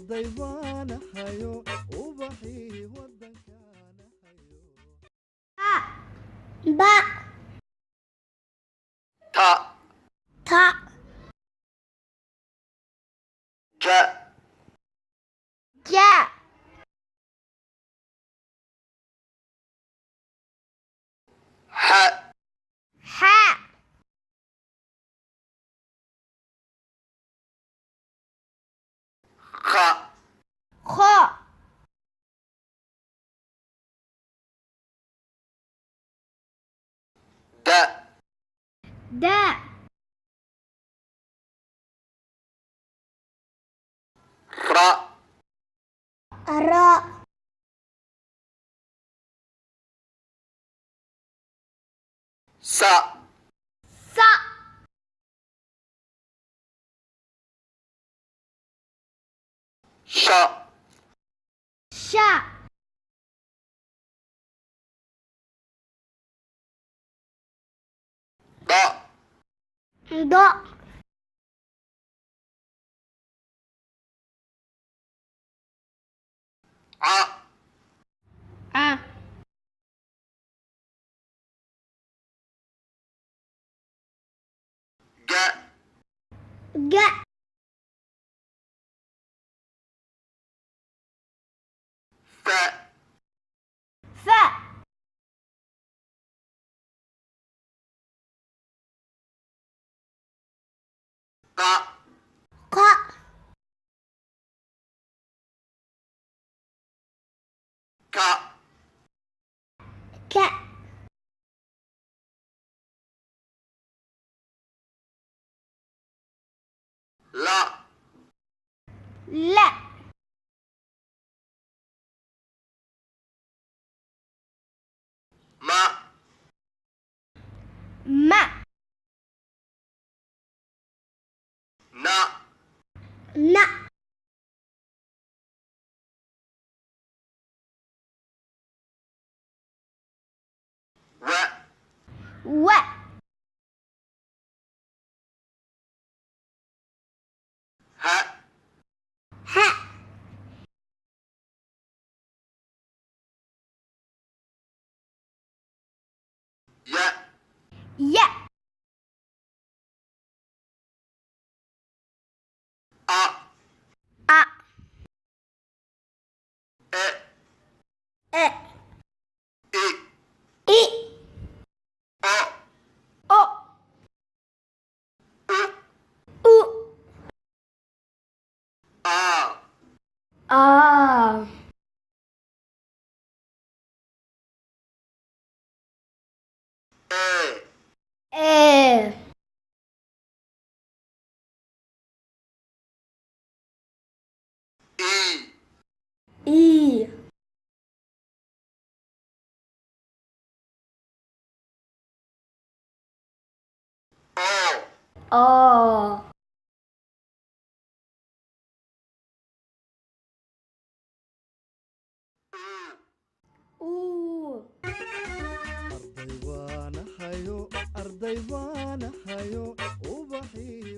arday baan hayo ubaxii wadankaana hayo ba ta ta ja ja ha ha kha kho da da ra ra sa sa sha sha da do a a ga ga fa fa qa qa ka ka la la ma ma na na wa wa ha ha ya ya a a e e i i o o u u a a e e i i o o u arday baan hayo arday baan hayo ubaxii